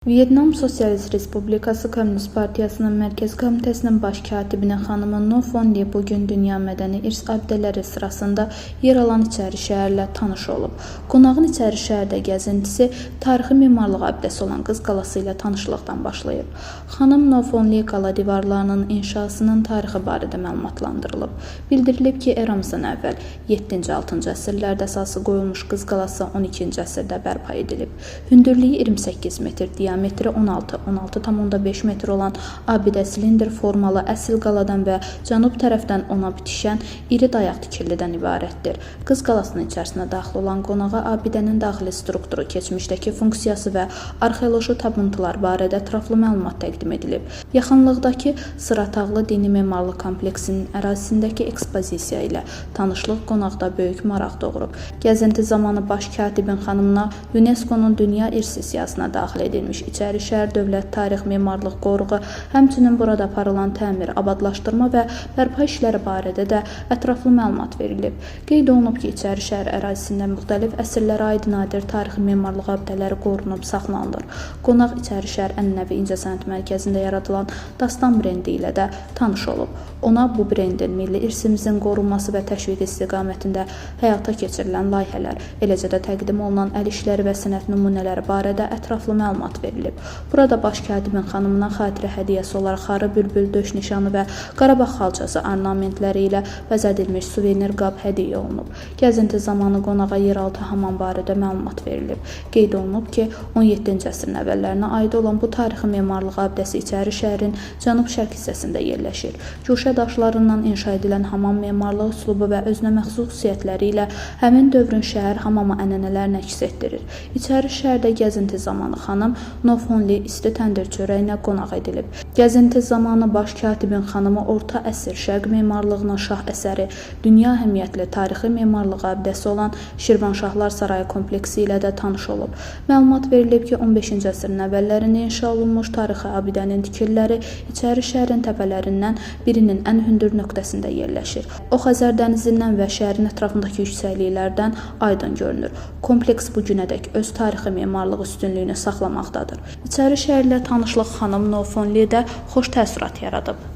Vyetnam Sosialist Respublikası Komünist Partiyasının Mərkəzi Komitəsinin baş katibinin xanımı No Phan Ly bugün Dünya Mədəni İrs abidələri sırasında yer alan İçəri şəhərlə tanış olub. Qonağın İçəri şəhərdə gəzintisi tarixi memarlıq abidəsi olan Qız qalası ilə tanışlıqdan başlayıb. Xanım No Phan Ly qala divarlarının inşasının tarixi barədə məlumatlandırılıb. Bildirilib ki, eramızdan əvvəl 7-6-cı əsrlərdə əsası qoyulmuş Qız qalası 12-ci əsrdə bərpa edilib. Hündürlüyü 28 metr, diametri 16,5 metr olan abidə silindr formalı əsl qaladan və cənub tərəfdən ona bitişən iri dayaq tikilidən ibarətdir. Qız qalasının içərisinə daxil olan qonağa abidənin daxili strukturu, keçmişdəki funksiyası və arxeoloji tapıntılar barədə ətraflı məlumat təqdim edilib. Yaxınlıqdakı Sıratağlı dini memarlıq kompleksinin ərazisindəki ekspozisiya ilə tanışlıq qonaqda böyük maraq doğurub. Gəzinti zamanı baş katibin xanımına UNESCO-nun Dünya İrsi siyahısına daxil edilmiş İçəri şəhər Dövlət Tarix Memarlıq Qoruğu, həmçinin burada aparılan təmir, abadlaşdırma və bərpa işləri barədə də ətraflı məlumat verilib. Qeyd olunub ki, İçəri şəhər ərazisində müxtəlif əsrlərə aid nadir tarixi memarlıq abidələri qorunub saxlanılır. Qonaq İçəri şəhər Ənənəvi İncəsənət Mərkəzində yaradılan Dastan brendi ilə də tanış olub. Ona bu brendin milli irsimizin qorunması və təşviqi istiqamətində həyata keçirilən layihələr, eləcə də təqdim olunan əl işləri və sənət nümunələri barədə ətraflı məlumat verilib. Burada baş katibin xanımına xatirə hədiyyəsi olaraq xarı bülbül, döş nişanı və Qarabağ xalçası ornamentləri ilə bəzədilmiş suvenir qab hədiyyə olunub. Gəzinti zamanı qonağa yeraltı hamam barədə məlumat verilib. Qeyd olunub ki, 17-ci əsrin əvvəllərinə aid olan bu tarixi memarlıq abidəsi İçəri şəhərin cənub-şərq hissəsində yerləşir. Güşə daşlarından inşa edilən hamam memarlıq üslubu və özünəməxsus xüsusiyyətləri ilə həmin dövrün şəhər hamamı ənənələrini əks etdirir. İçəri şəhərdə gəzinti zamanı xanım No Phan Ly isti təndir çörəyinə qonaq edilib. Gəzinti zamanı baş katibin xanımı orta əsr şərq memarlığının şah əsəri, dünya əhəmiyyətli tarixi memarlıq abidəsi olan Şirvanşahlar Sarayı kompleksi ilə də tanış olub. Məlumat verilib ki, 15-ci əsrin əvvəllərində inşa olunmuş tarixi abidənin tikililəri İçəri şəhərin təpələrindən birinin ən hündür nöqtəsində yerləşir. O Xəzər dənizindən və şəhərin ətrafındakı yüksəkliklərdən aydın görünür. Kompleks bu günədək öz tarixi memarlıq üstünlüyünü saxlamaqdadır. İçəri şəhərlə tanışlıq xanım No Phan Ly-də xoş təəssürat yaradıb.